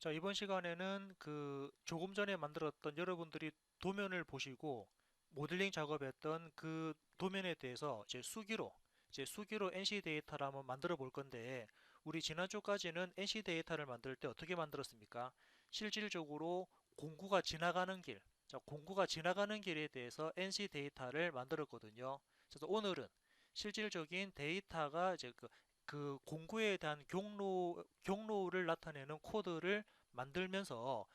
자, 이번 시간에는 조금 전에 만들었던 여러분들이 도면을 보시고 모델링 작업했던 그 도면에 대해서 이제 수기로 NC 데이터를 한번 만들어 볼 건데, 우리 지난주까지는 NC 데이터를 만들 때 어떻게 만들었습니까? 실질적으로 공구가 지나가는 길, 자, 공구가 지나가는 길에 대해서 NC 데이터를 만들었거든요. 그래서 오늘은 실질적인 데이터가 이제 그 공구에 대한 경로를 나타내는 코드를 만들면서,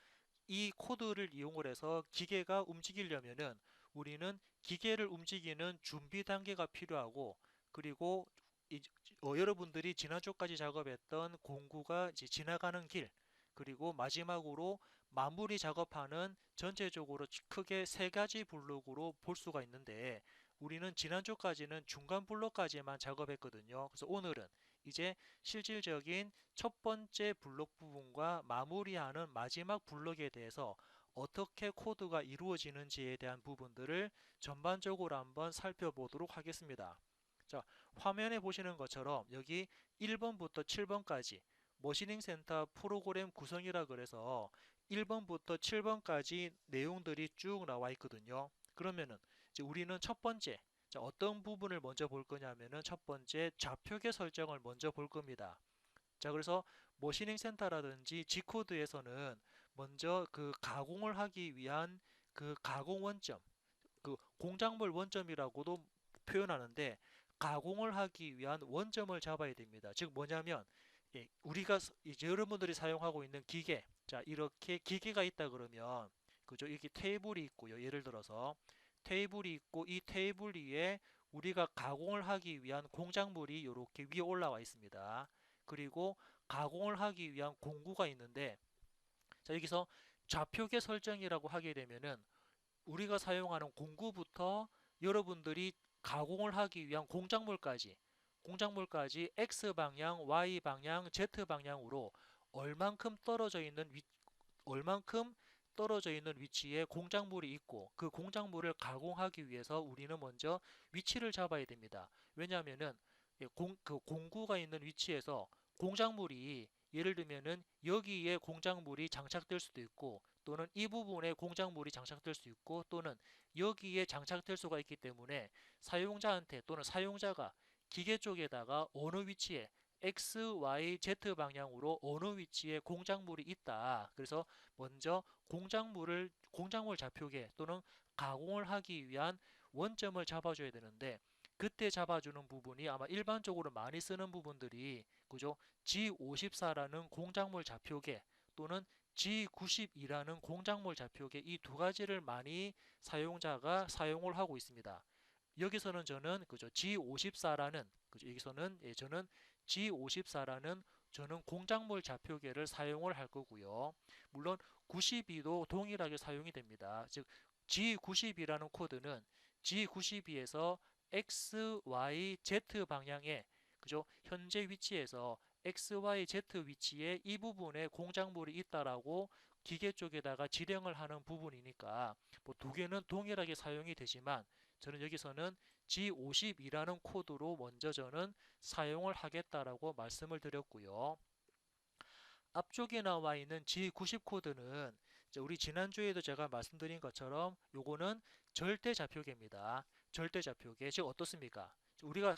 이 코드를 이용을 해서 기계가 움직이려면은 우리는 기계를 움직이는 준비 단계가 필요하고, 그리고 이- 여러분들이 지난주까지 작업했던 공구가 이제 지나가는 길, 그리고 마지막으로 마무리 작업하는, 전체적으로 크게 세 가지 블록으로 볼 수가 있는데, 우리는 지난주까지는 중간 블록까지만 작업했거든요. 그래서 오늘은 이제 실질적인 첫 번째 블록 부분과 마무리하는 마지막 블록에 대해서 어떻게 코드가 이루어지는지에 대한 부분들을 전반적으로 한번 살펴보도록 하겠습니다. 자, 화면에 보시는 것처럼 여기 1번부터 7번까지 머시닝 센터 프로그램 구성이라 그래서 1번부터 7번까지 내용들이 쭉 나와 있거든요. 그러면은 이제 우리는 첫 번째, 자, 어떤 부분을 먼저 볼 거냐면은 첫 번째 좌표계 설정을 먼저 볼 겁니다. 자, 그래서 머시닝 센터라든지 G코드에서는 먼저 그 가공을 하기 위한 그 가공 원점, 그 공작물 원점이라고도 표현하는데, 가공을 하기 위한 원점을 잡아야 됩니다. 즉 뭐냐면, 우리가 이제 여러분들이 사용하고 있는 기계, 자, 이렇게 기계가 있다 그러면, 그죠? 이렇게 테이블이 있고요. 예를 들어서 테이블이 있고, 이 테이블 위에 우리가 가공을 하기 위한 공작물이 이렇게 위에 올라와 있습니다. 그리고 가공을 하기 위한 공구가 있는데, 자, 여기서 좌표계 설정이라고 하게 되면은 우리가 사용하는 공구부터 여러분들이 가공을 하기 위한 공작물까지 X 방향, Y 방향, Z 방향으로 얼만큼 떨어져 있는 얼만큼 떨어져 있는 위치에 공작물이 있고, 그 공작물을 가공하기 위해서 우리는 먼저 위치를 잡아야 됩니다. 왜냐하면은 그 공구가 있는 위치에서 공작물이, 예를 들면은 여기에 공작물이 장착될 수도 있고, 또는 이 부분에 공작물이 장착될 수 있고, 또는 여기에 장착될 수가 있기 때문에 사용자한테, 또는 사용자가 기계 쪽에다가 어느 위치에 X, Y, Z 방향으로 어느 위치에 공작물이 있다. 그래서 먼저 공작물 좌표계 또는 가공을 하기 위한 원점을 잡아줘야 되는데, 그때 잡아주는 부분이 아마 일반적으로 많이 쓰는 부분들이, 그죠? G54라는 공작물 좌표계 또는 G92라는 공작물 좌표계, 이 두 가지를 많이 사용자가 사용을 하고 있습니다. 여기서는 저는 그죠, G54라는, 그죠, 여기서는 저는 G54라는 저는 공작물 좌표계를 사용을 할 거고요. 물론 92도 동일하게 사용이 됩니다. 즉 G92라는 코드는 G92에서 X, Y, Z 방향에, 그죠, 현재 위치에서 X, Y, Z 위치에 이 부분에 공작물이 있다라고 기계 쪽에다가 지령을 하는 부분이니까 뭐 두 개는 동일하게 사용이 되지만, 저는 여기서는 G52라는 코드로 먼저 저는 사용을 하겠다라고 말씀을 드렸고요. 앞쪽에 나와 있는 G90 코드는 우리 지난주에도 제가 말씀드린 것처럼 요거는 절대 좌표계입니다. 절대 좌표계. 즉 어떻습니까? 우리가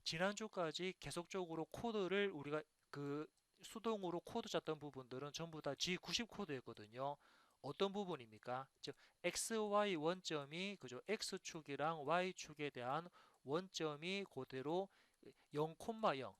지난주까지 계속적으로 코드를 우리가 수동으로 코드 짰던 부분들은 전부 다 G90 코드였거든요. 어떤 부분입니까? 즉 XY 원점이, 그죠, X축이랑 Y축에 대한 원점이 그대로 0,0,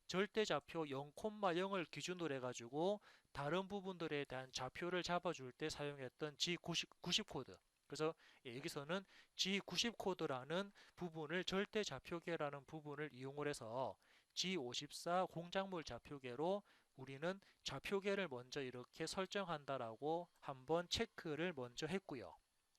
절대좌표 0,0을 기준으로 해가지고 다른 부분들에 대한 좌표를 잡아줄 때 사용했던 G90 코드. 그래서 여기서는 G90 코드라는 부분을, 절대좌표계라는 부분을 이용을 해서 G54 공작물 좌표계로 우리는 좌표계를 먼저 이렇게 설정한다라고 한번 체크를 먼저 했고요.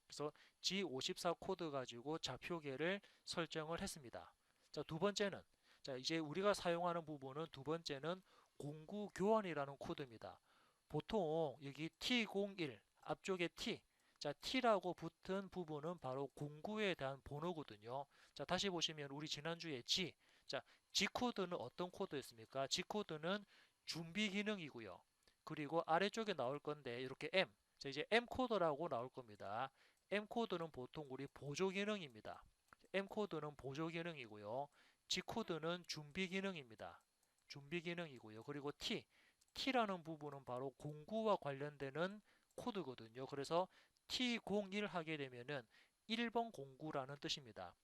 그래서 G54 코드 가지고 좌표계를 설정을 했습니다. 자, 두 번째는, 자, 이제 우리가 사용하는 부분은, 두 번째는 공구 교환이라는 코드입니다. 보통 여기 T01 앞쪽에 T, 자, T라고 붙은 부분은 바로 공구에 대한 번호거든요. 자, 다시 보시면 우리 지난주에 G, 자, G 코드는 어떤 코드였습니까? G 코드는 준비 기능이고요. 그리고 아래쪽에 나올 건데 이렇게 M, 자 이제 M 코드라고 나올 겁니다. M 코드는 보통 우리 보조 기능입니다. M 코드는 보조 기능이고요. G 코드는 준비 기능입니다. 준비 기능이고요. 그리고 T라는 부분은 바로 공구와 관련되는 코드거든요. 그래서 T01 하게 되면은 1번 공구라는 뜻입니다.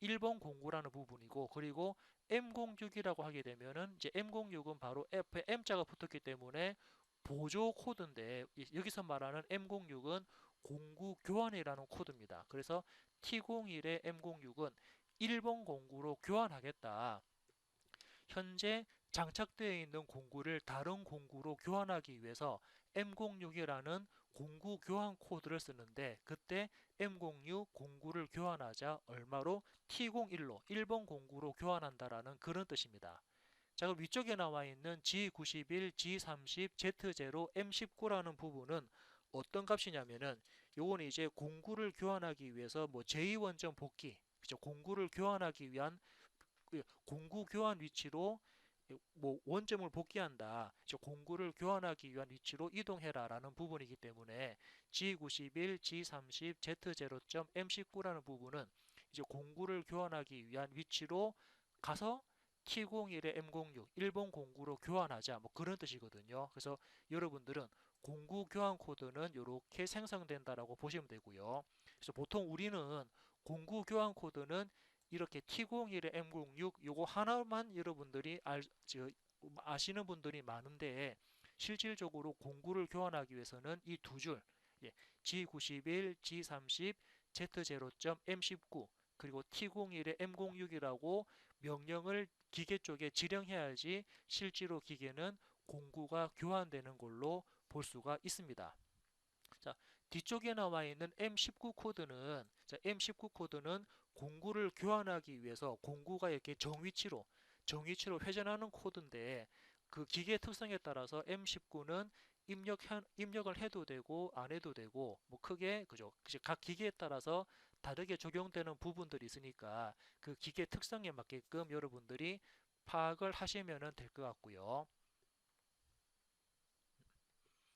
1번 공구라는 부분이고, 그리고 M06이라고 하게 되면은 이제 M06은 바로 F에 M자가 붙었기 때문에 보조 코드인데, 여기서 말하는 M06은 공구 교환이라는 코드입니다. 그래서 T01의 M06은 1번 공구로 교환하겠다. 현재 장착되어 있는 공구를 다른 공구로 교환하기 위해서 M06이라는 공구 교환 코드를 쓰는데, 그때 M06 공구를 교환하자 얼마로? T01로 1번 공구로 교환한다라는 그런 뜻입니다. 자, 그럼 위쪽에 나와 있는 G91, G30, Z0, M19라는 부분은 어떤 값이냐면은, 요거는 이제 공구를 교환하기 위해서 뭐 제2원점 복귀, 그죠? 공구를 교환하기 위한 그 공구 교환 위치로 뭐 원점을 복귀한다. 공구를 교환하기 위한 위치로 이동해라 라는 부분이기 때문에 G91, G30, Z0.M19라는 부분은 이제 공구를 교환하기 위한 위치로 가서 T01의 M06, 일본 공구로 교환하자, 뭐 그런 뜻이거든요. 그래서 여러분들은 공구 교환 코드는 이렇게 생성된다라고 보시면 되고요. 그래서 보통 우리는 공구 교환 코드는 이렇게 T01의 M06 요거 하나만 여러분들이 아시는 분들이 많은데, 실질적으로 공구를 교환하기 위해서는 이 두 줄, 예, G91, G30, Z0.M19 그리고 T01의 M06이라고 명령을 기계 쪽에 지령해야지 실제로 기계는 공구가 교환되는 걸로 볼 수가 있습니다. 자, 뒤쪽에 나와 있는 M19 코드는, M19 코드는 공구를 교환하기 위해서 공구가 이렇게 정위치로 회전하는 코드인데, 그 기계 특성에 따라서 M19는 입력을 해도 되고 안 해도 되고 뭐 크게 그죠. 각 기계에 따라서 다르게 적용되는 부분들이 있으니까 그 기계 특성에 맞게끔 여러분들이 파악을 하시면 될 것 같고요.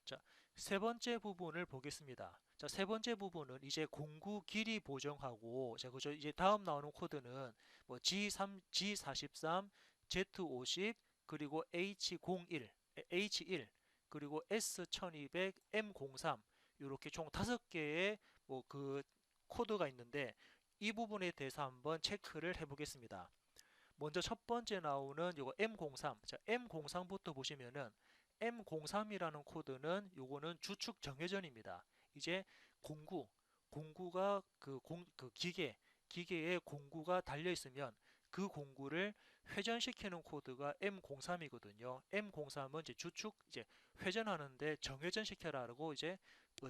자, 세 번째 부분을 보겠습니다. 자, 세 번째 부분은 이제 공구 길이 보정하고, 자, 그죠? 이제 다음 나오는 코드는 뭐 G3, G43, Z50, 그리고 H01, H1, 그리고 S1200, M03 이렇게 총 5개의 뭐 그 코드가 있는데, 이 부분에 대해서 한번 체크를 해보겠습니다. 먼저 첫 번째 나오는 요거 M03. 자, M03부터 보시면은 M03이라는 코드는 요거는 주축 정회전입니다. 이제 공구가 그 기계에 공구가 달려 있으면 그 공구를 회전시키는 코드가 M03이거든요. M03은 이제 주축 이제 회전하는데 정회전 시켜라라고 이제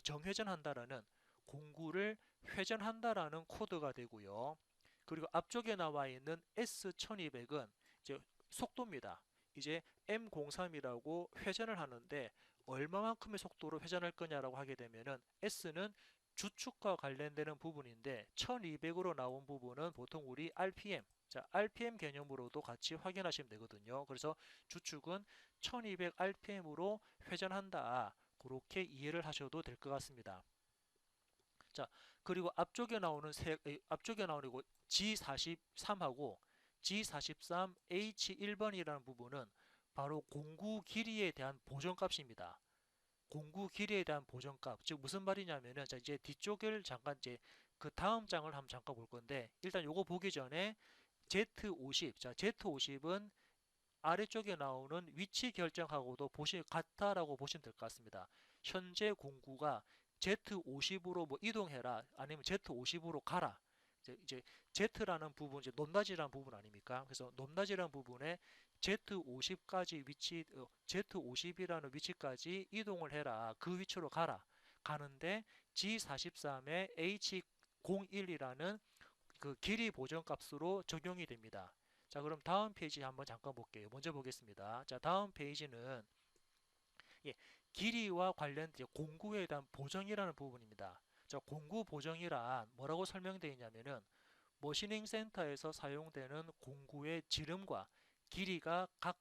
정회전한다라는 공구를 회전한다라는 코드가 되고요. 그리고 앞쪽에 나와 있는 S1200은 이제 속도입니다. 이제 M03이라고 회전을 하는데 얼마만큼의 속도로 회전할 거냐라고 하게 되면은 S는 주축과 관련되는 부분인데 1200으로 나온 부분은 보통 우리 RPM, 자, RPM 개념으로도 같이 확인하시면 되거든요. 그래서 주축은 1200 RPM으로 회전한다. 그렇게 이해를 하셔도 될 것 같습니다. 자, 그리고 앞쪽에 나오는 이거 G43하고 G43 H1번이라는 부분은 바로 공구 길이에 대한 보정값입니다. 공구 길이에 대한 보정값, 즉 무슨 말이냐면은, 자, 이제 뒤쪽을 잠깐 이제 그 다음 장을 한번 잠깐 볼 건데, 일단 요거 보기 전에 Z50, 자, Z50은 아래쪽에 나오는 위치 결정하고도 같다라고 보시면 될 것 같습니다. 현재 공구가 Z50으로 뭐 이동해라, 아니면 Z50으로 가라. 이제 Z라는 부분, 이제 높낮이라는 부분 아닙니까? 그래서 높낮이라는 부분에 Z50이라는 위치까지 이동을 해라. 그 위치로 가라. 가는데 G43의 H01이라는 그 길이 보정 값으로 적용이 됩니다. 자, 그럼 다음 페이지 한번 잠깐 볼게요. 먼저 보겠습니다. 자, 다음 페이지는, 예, 길이와 관련된 공구에 대한 보정이라는 부분입니다. 자, 공구 보정이란 뭐라고 설명되어 있냐면은, 머시닝 센터에서 사용되는 공구의 지름과 길이가 각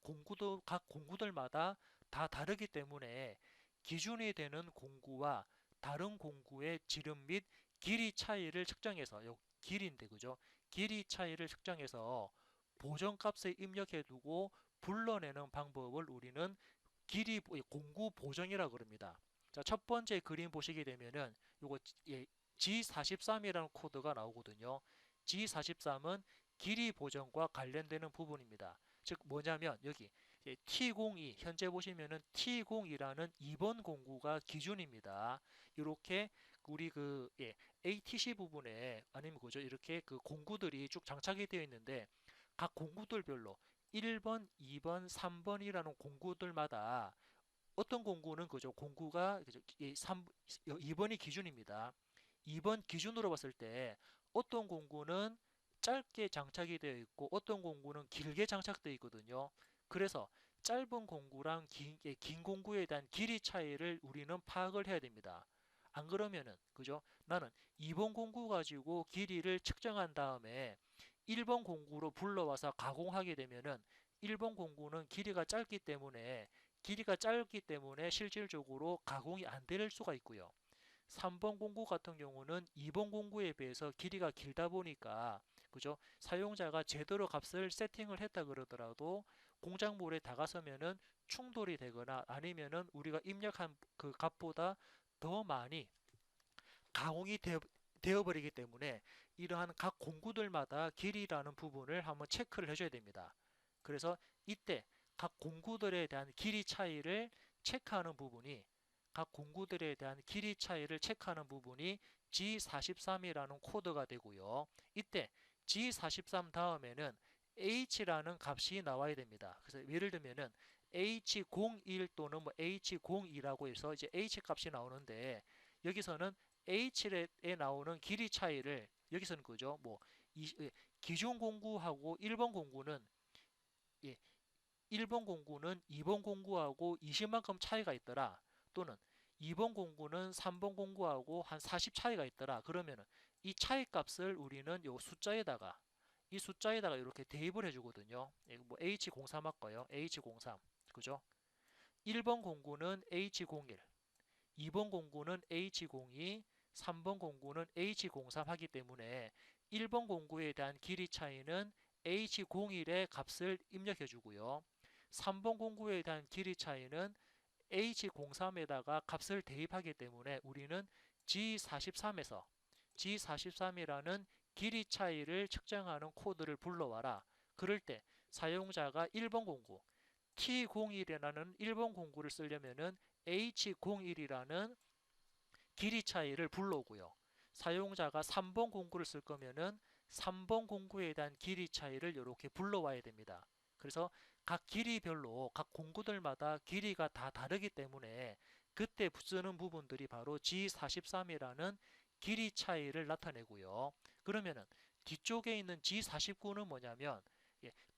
공구들마다 다 다르기 때문에 기준이 되는 공구와 다른 공구의 지름 및 길이 차이를 측정해서 요 길이인데 그죠? 길이 차이를 측정해서 보정값에 입력해 두고 불러내는 방법을 우리는 공구 보정이라고 그럽니다. 자, 첫 번째 그림 보시게 되면은 요거 G43이라는 코드가 나오거든요. G43은 길이 보정과 관련되는 부분입니다. 즉 뭐냐면 여기 T02 현재 보시면은 T02라는 2번 공구가 기준입니다. 이렇게 우리 ATC 부분에 아니면 그죠 이렇게 그 공구들이 쭉 장착이 되어 있는데 각 공구들별로 1번, 2번, 3번이라는 공구들마다 어떤 공구는 그죠 공구가 그죠 2번이 기준입니다. 2번 기준으로 봤을 때 어떤 공구는 짧게 장착이 되어 있고 어떤 공구는 길게 장착되어 있거든요. 그래서 짧은 공구랑 긴 공구에 대한 길이 차이를 우리는 파악을 해야 됩니다. 안 그러면은 그죠? 나는 2번 공구 가지고 길이를 측정한 다음에 1번 공구로 불러와서 가공하게 되면은 1번 공구는 길이가 짧기 때문에 실질적으로 가공이 안 될 수가 있고요. 3번 공구 같은 경우는 2번 공구에 비해서 길이가 길다 보니까 그죠? 사용자가 제대로 값을 세팅을 했다 그러더라도 공작물에 다가서면은 충돌이 되거나 아니면은 우리가 입력한 그 값보다 더 많이 가공이 되어버리기 때문에 이러한 각 공구들마다 길이라는 부분을 한번 체크를 해줘야 됩니다. 그래서 이때 각 공구들에 대한 길이 차이를 체크하는 부분이 각 공구들에 대한 길이 차이를 체크하는 부분이 G43이라는 코드가 되고요. 이때 G43 다음에는 H라는 값이 나와야 됩니다. 그래서 예를 들면은 H01 또는 뭐 H02라고 해서 이제 H 값이 나오는데 여기서는 H에 나오는 길이 차이를 여기서는 그죠? 기존 공구하고 1번 공구는 예, 1번 공구는 2번 공구하고 20만큼 차이가 있더라. 또는 2번 공구는 3번 공구하고 한 40 차이가 있더라. 그러면은 이 차이 값을 우리는 이 숫자에다가 이렇게 대입을 해주거든요. 뭐 H03 할까요? H03. 그죠? 1번 공구는 H01, 2번 공구는 H02, 3번 공구는 H03 하기 때문에 1번 공구에 대한 길이 차이는 H01의 값을 입력해 주고요. 3번 공구에 대한 길이 차이는 H03에다가 값을 대입하기 때문에 우리는 G43이라는 길이 차이를 측정하는 코드를 불러와라. 그럴 때 사용자가 1번 공구 T01이라는 1번 공구를 쓰려면은 H01이라는 길이 차이를 불러오고요. 사용자가 3번 공구를 쓸 거면은 3번 공구에 대한 길이 차이를 이렇게 불러와야 됩니다. 그래서 각 길이별로 각 공구들마다 길이가 다 다르기 때문에 그때 쓰는 부분들이 바로 G43이라는 길이 차이를 나타내고요. 그러면은 뒤쪽에 있는 G49는 뭐냐면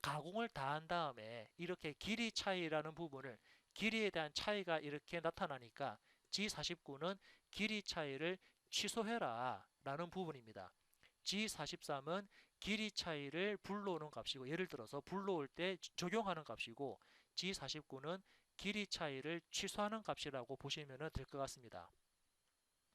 가공을 다 한 다음에 이렇게 길이 차이라는 부분을 길이에 대한 차이가 이렇게 나타나니까 G49는 길이 차이를 취소해라 라는 부분입니다. G43은 길이 차이를 불러오는 값이고 예를 들어서 불러올 때 적용하는 값이고 G49는 길이 차이를 취소하는 값이라고 보시면 될 것 같습니다.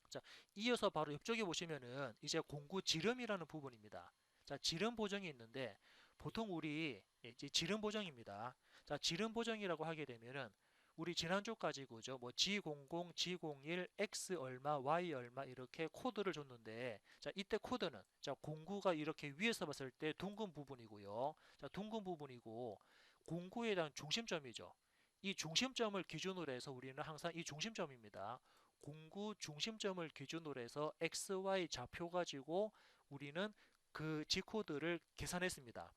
자, 이어서 바로 옆쪽에 보시면은 이제 공구 지름이라는 부분입니다. 자, 지름 보정이 있는데 보통 우리 이제 지름 보정입니다. 자, 지름 보정이라고 하게 되면은 우리 지난주까지 그죠? 뭐 G00, G01, X 얼마, Y 얼마 이렇게 코드를 줬는데 자, 이때 코드는 자, 공구가 이렇게 위에서 봤을 때 둥근 부분이고요. 자, 둥근 부분이고 공구에 대한 중심점이죠. 이 중심점을 기준으로 해서 우리는 항상 이 중심점입니다. 공구 중심점을 기준으로 해서 XY 좌표 가지고 우리는 그 G코드를 계산했습니다.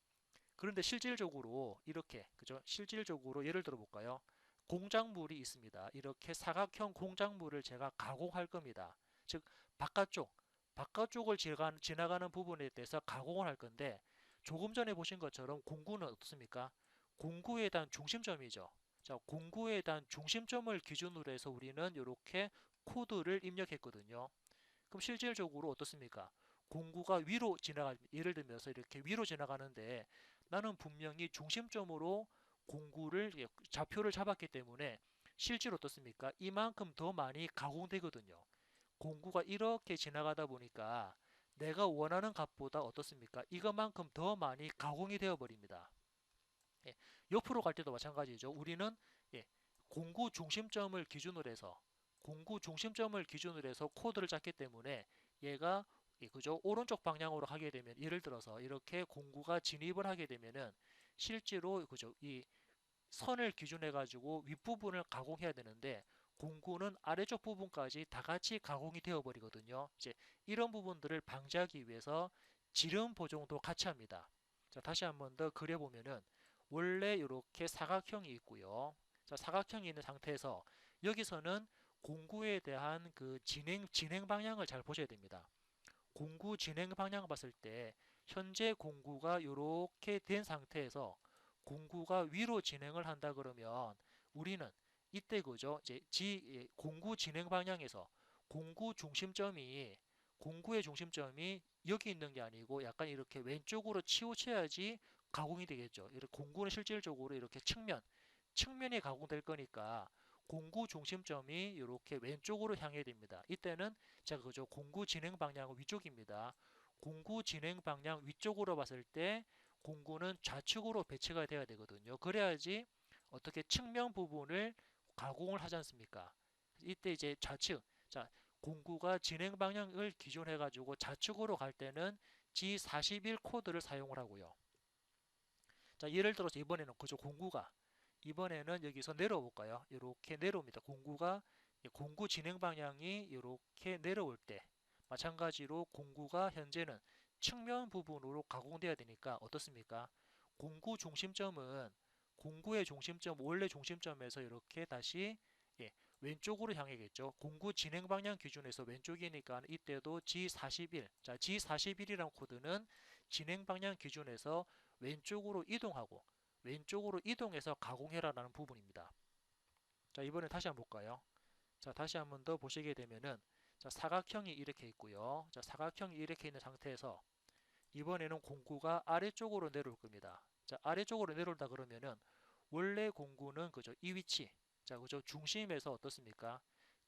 그런데 실질적으로 이렇게 그죠? 실질적으로 예를 들어 볼까요? 공작물이 있습니다. 이렇게 사각형 공작물을 제가 가공할 겁니다. 즉 바깥쪽을 지나가는 부분에 대해서 가공을 할 건데 조금 전에 보신 것처럼 공구는 어떻습니까? 공구에 대한 중심점이죠. 자, 공구에 대한 중심점을 기준으로 해서 우리는 이렇게 코드를 입력했거든요. 그럼 실질적으로 어떻습니까? 공구가 위로 예를 들면서 이렇게 위로 지나가는데 나는 분명히 중심점으로 좌표를 잡았기 때문에 실제로 어떻습니까? 이만큼 더 많이 가공되거든요. 공구가 이렇게 지나가다 보니까 내가 원하는 값보다 어떻습니까? 이것만큼 더 많이 가공이 되어 버립니다. 예, 옆으로 갈 때도 마찬가지죠. 우리는 예, 공구 중심점을 기준으로 해서 코드를 짰기 때문에 얘가 그죠? 오른쪽 방향으로 하게 되면 예를 들어서 이렇게 공구가 진입을 하게 되면은 실제로 그죠? 이 선을 기준해 가지고 윗부분을 가공해야 되는데 공구는 아래쪽 부분까지 다 같이 가공이 되어 버리거든요. 이제 이런 부분들을 방지하기 위해서 지름 보정도 같이 합니다. 자, 다시 한번 더 그려보면은 원래 이렇게 사각형이 있고요. 자, 사각형이 있는 상태에서 여기서는 공구에 대한 그 진행 방향을 잘 보셔야 됩니다. 공구 진행 방향 봤을 때 현재 공구가 이렇게 된 상태에서 공구가 위로 진행을 한다 그러면 우리는 이때 그죠? 이제 공구 진행 방향에서 공구의 중심점이 여기 있는 게 아니고 약간 이렇게 왼쪽으로 치우쳐야지 가공이 되겠죠. 이렇게 공구는 실질적으로 이렇게 측면이 가공될 거니까 공구 중심점이 이렇게 왼쪽으로 향해 됩니다. 이때는 제가 그죠 공구 진행 방향은 위쪽입니다. 공구 진행 방향 위쪽으로 봤을 때 공구는 좌측으로 배치가 돼야 되거든요. 그래야지 어떻게 측면 부분을 가공을 하지 않습니까? 이때 이제 좌측, 자 공구가 진행 방향을 기준해 가지고 좌측으로 갈 때는 G41 코드를 사용을 하고요. 자 예를 들어서 이번에는 그죠 공구가 이번에는 여기서 내려와 볼까요? 이렇게 내려옵니다. 공구 진행 방향이 이렇게 내려올 때 마찬가지로 공구가 현재는 측면 부분으로 가공돼야 되니까 어떻습니까? 공구 중심점은 공구의 중심점 원래 중심점에서 이렇게 다시 예, 왼쪽으로 향해겠죠. 공구 진행 방향 기준에서 왼쪽이니까 이때도 G41. 자, G41이라는 코드는 진행 방향 기준에서 왼쪽으로 이동해서 가공해라라는 부분입니다. 자, 이번에 다시 한번 볼까요? 자, 다시 한번 더 보시게 되면은 자, 사각형이 이렇게 있고요. 자, 사각형이 이렇게 있는 상태에서 이번에는 공구가 아래쪽으로 내려올 겁니다. 자, 아래쪽으로 내려온다 그러면은 원래 공구는 그죠? 이 위치. 자, 그죠? 중심에서 어떻습니까?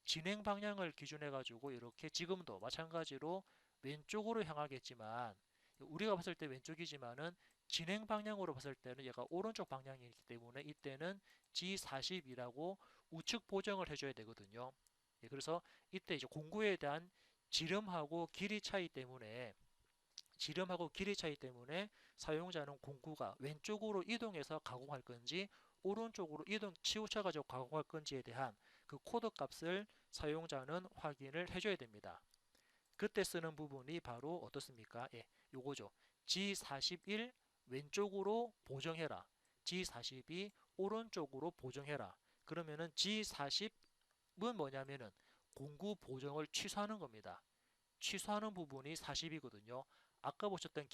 진행 방향을 기준해 가지고 이렇게 지금도 마찬가지로 왼쪽으로 향하겠지만 우리가 봤을 때 왼쪽이지만은 진행 방향으로 봤을 때는 얘가 오른쪽 방향이기 때문에 이때는 G40이라고 우측 보정을 해줘야 되거든요. 예, 그래서 이때 이제 공구에 대한 지름하고 길이 차이 때문에 사용자는 공구가 왼쪽으로 이동해서 가공할 건지 오른쪽으로 치우쳐가지고 가공할 건지에 대한 그 코드 값을 사용자는 확인을 해줘야 됩니다. 그때 쓰는 부분이 바로 어떻습니까? 예, 요거죠. G41 왼쪽으로 보정해라. G42 오른쪽으로 보정해라. 그러면은 G40은 뭐냐면은 공구 보정을 취소하는 겁니다. 취소하는 부분이 40이거든요. 아까 보셨던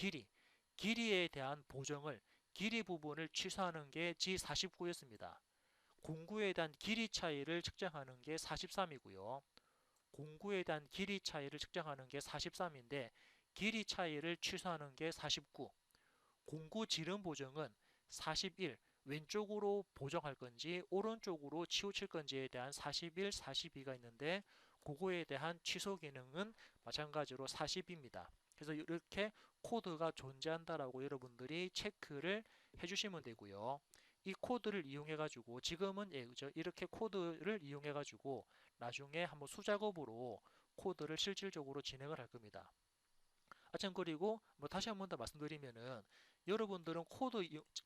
길이에 대한 길이 부분을 취소하는 게 G49였습니다. 공구에 대한 길이 차이를 측정하는 게 43이고요. 공구에 대한 길이 차이를 측정하는 게 43인데 길이 차이를 취소하는 게 49. 공구 지름 보정은 41 왼쪽으로 보정할 건지 오른쪽으로 치우칠 건지에 대한 41, 42가 있는데 그거에 대한 취소 기능은 마찬가지로 40입니다. 그래서 이렇게 코드가 존재한다라고 여러분들이 체크를 해주시면 되고요. 이 코드를 이용해 가지고 지금은 예, 그죠? 이렇게 코드를 이용해 가지고 나중에 한번 수작업으로 코드를 실질적으로 진행을 할 겁니다. 참 그리고 뭐 다시 한번 더 말씀드리면은 여러분들은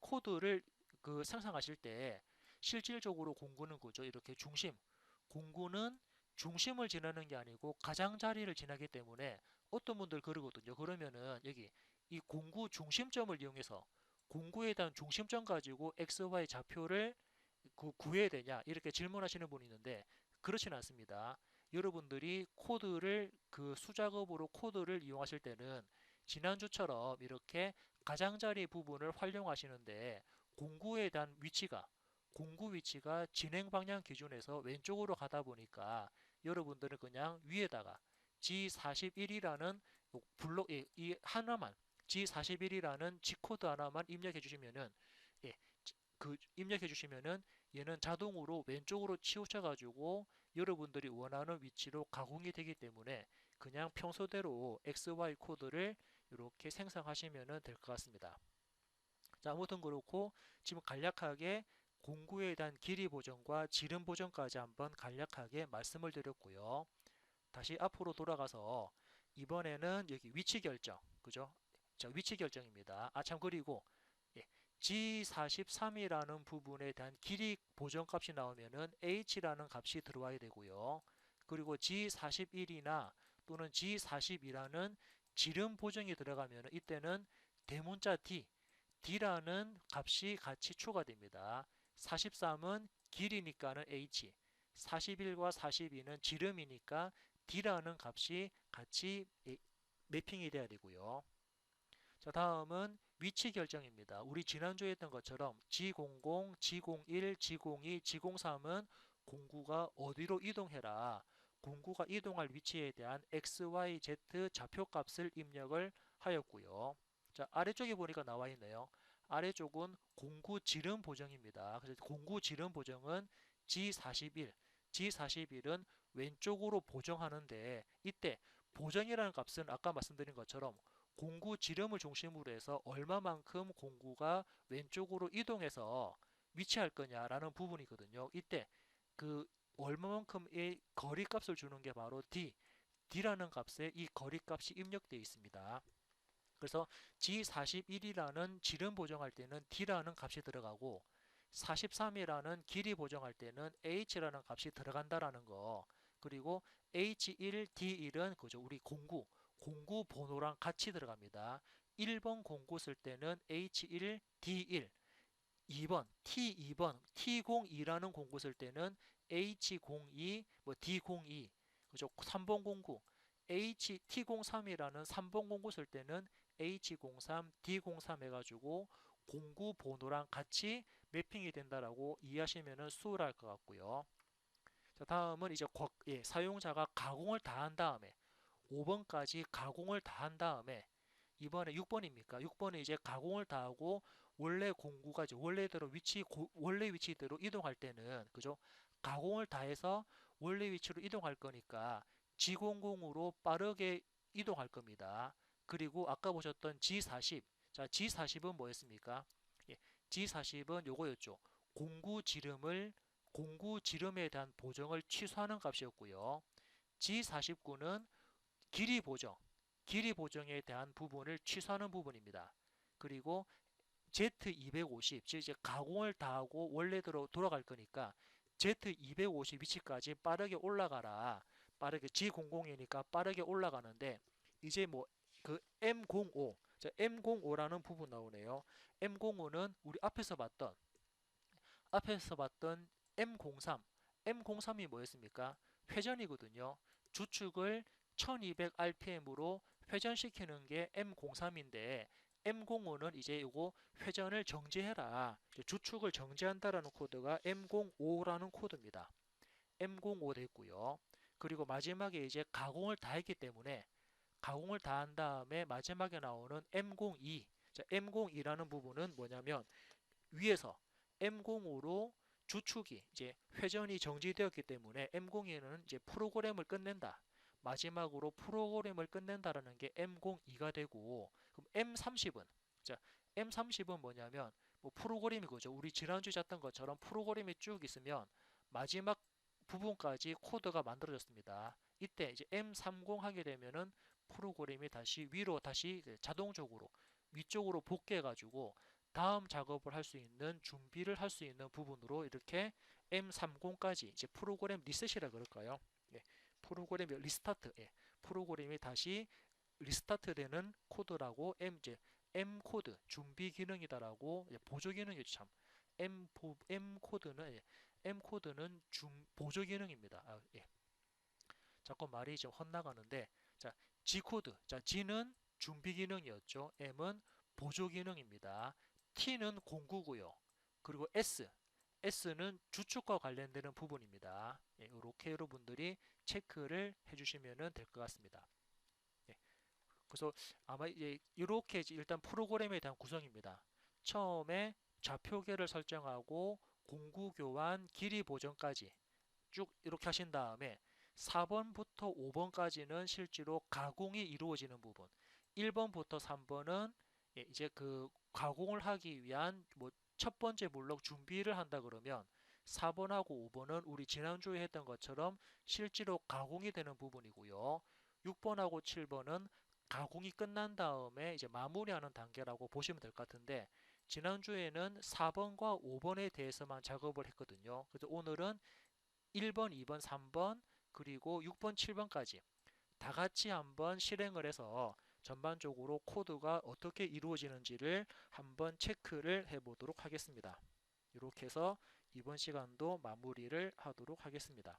코드를 그 생성하실 때 실질적으로 공구는 그죠? 이렇게 공구는 중심을 지나는 게 아니고 가장자리를 지나기 때문에 어떤 분들 그러거든요. 그러면은 여기 이 공구 중심점을 이용해서 공구에 대한 중심점 가지고 XY 좌표를 구해야 되냐 이렇게 질문하시는 분이 있는데 그렇지는 않습니다. 여러분들이 수작업으로 코드를 이용하실 때는 지난주처럼 이렇게 가장자리 부분을 활용하시는데 공구에 대한 공구 위치가 진행 방향 기준에서 왼쪽으로 가다 보니까 여러분들은 그냥 위에다가 G41이라는 블록 이 하나만 G41이라는 G코드 하나만 입력해 주시면은 예, 입력해 주시면은 얘는 자동으로 왼쪽으로 치우쳐 가지고 여러분들이 원하는 위치로 가공이 되기 때문에 그냥 평소대로 XY 코드를 이렇게 생성하시면 될 것 같습니다. 자, 아무튼 그렇고 지금 간략하게 공구에 대한 길이 보정과 지름 보정까지 한번 간략하게 말씀을 드렸고요. 다시 앞으로 돌아가서 이번에는 여기 위치 결정, 그죠? 자, 위치 결정입니다. 아, 참, 그리고 예, G43이라는 부분에 대한 길이 보정값이 나오면은 H라는 값이 들어와야 되고요. 그리고 G41이나 또는 G42라는 지름 보정이 들어가면은 이때는 대문자 D라는 값이 같이 추가됩니다. 43은 길이니까는 H, 41과 42는 지름이니까 D라는 값이 같이 매핑이 돼야 되고요. 자, 다음은 위치 결정입니다. 우리 지난주에 했던 것처럼 G00, G01, G02, G03은 공구가 어디로 이동해라. 공구가 이동할 위치에 대한 X, Y, Z 좌표값을 입력을 하였고요. 자, 아래쪽에 보니까 나와 있네요. 아래쪽은 공구 지름 보정입니다. 그래서 공구 지름 보정은 G41, G41은 왼쪽으로 보정하는데 이때 보정이라는 값은 아까 말씀드린 것처럼 공구 지름을 중심으로 해서 얼마만큼 공구가 왼쪽으로 이동해서 위치할 거냐라는 부분이거든요. 이때 그 얼마만큼의 거리값을 주는 게 바로 D라는 값에 이 거리값이 입력되어 있습니다. 그래서 G41이라는 지름 보정할 때는 D라는 값이 들어가고 43이라는 길이 보정할 때는 H라는 값이 들어간다라는 거. 그리고 H1, D1은 그죠. 우리 공구 번호랑 같이 들어갑니다. 1번 공구 쓸 때는 H1, D1, 2번, T2번, T02라는 공구 쓸 때는 H02, 뭐 D02, 그죠? 3번 공구, T03이라는 3번 공구 쓸 때는 H03, D03 해가지고 공구 번호랑 같이 매핑이 된다라고 이해하시면 수월할 것 같고요. 자, 다음은 이제 사용자가 가공을 다 한 다음에 5번까지 가공을 다 한 다음에 이번에 6번입니까? 6번은 이제 가공을 다 하고 원래 공구가 이제 원래 위치대로 이동할 때는 그죠? 가공을 다 해서 원래 위치로 이동할 거니까 G00으로 빠르게 이동할 겁니다. 그리고 아까 보셨던 G40. 자, G40은 뭐였습니까? 예, G40은 요거였죠. 공구 지름에 대한 보정을 취소하는 값이었고요. G49는 길이 보정, 길이 보정에 대한 부분을 취소하는 부분입니다. 그리고 Z250, 즉 이제 가공을 다 하고 원래대로 돌아갈 거니까 Z250 위치까지 빠르게 올라가라. 빠르게 G00이니까 빠르게 올라가는데 이제 뭐 그 M05, M05라는 부분 나오네요. M05는 우리 앞에서 봤던 M03, M03이 뭐였습니까? 회전이거든요. 주축을 1200rpm으로 회전시키는 게 M03인데 M05는 이제 이거 회전을 정지해라. 주축을 정지한다라는 코드가 M05라는 코드입니다. M05 됐고요. 그리고 마지막에 이제 가공을 다 했기 때문에 가공을 다 한 다음에 마지막에 나오는 M02. 자, M02라는 부분은 뭐냐면 위에서 M05로 주축이 이제 회전이 정지되었기 때문에 M02는 이제 프로그램을 끝낸다. 마지막으로 프로그램을 끝낸다라는 게 M02가 되고 그럼 M30은 자, M30은 뭐냐면 뭐 프로그램이 그죠. 우리 지난주에 잤던 것처럼 프로그램이 쭉 있으면 마지막 부분까지 코드가 만들어졌습니다. 이때 이제 M30 하게 되면은 프로그램이 다시 위로 다시 자동적으로 위쪽으로 복귀해 가지고 다음 작업을 할 수 있는 준비를 할 수 있는 부분으로 이렇게 M30까지 이제 프로그램 리셋이라 그럴까요? 예, 프로그램 리스타트, 프로그램이 다시 리스타트 되는 코드라고 M 코드 준비 기능이다라고 보조 기능이죠 참. M 코드는 M 코드는 보조 기능입니다. 자꾸 말이 좀 헛나가는데 자 G 코드 자 G는 준비 기능이었죠. M은 보조 기능입니다. T는 공구고요. 그리고 S는 주축과 관련되는 부분입니다. 이렇게 여러분들이 체크를 해주시면 될 것 같습니다. 그래서 아마 이렇게 일단 프로그램에 대한 구성입니다. 처음에 좌표계를 설정하고 공구 교환, 길이 보정까지 쭉 이렇게 하신 다음에 4번부터 5번까지는 실제로 가공이 이루어지는 부분, 1번부터 3번은 이제 그 가공을 하기 위한 뭐 첫 번째 블록 준비를 한다 그러면 4번하고 5번은 우리 지난주에 했던 것처럼 실제로 가공이 되는 부분이고요. 6번하고 7번은 가공이 끝난 다음에 이제 마무리하는 단계라고 보시면 될 것 같은데 지난주에는 4번과 5번에 대해서만 작업을 했거든요. 그래서 오늘은 1번, 2번, 3번, 그리고 6번, 7번까지 다 같이 한번 실행을 해서 전반적으로 코드가 어떻게 이루어지는지를 한번 체크를 해 보도록 하겠습니다. 이렇게 해서 이번 시간도 마무리를 하도록 하겠습니다.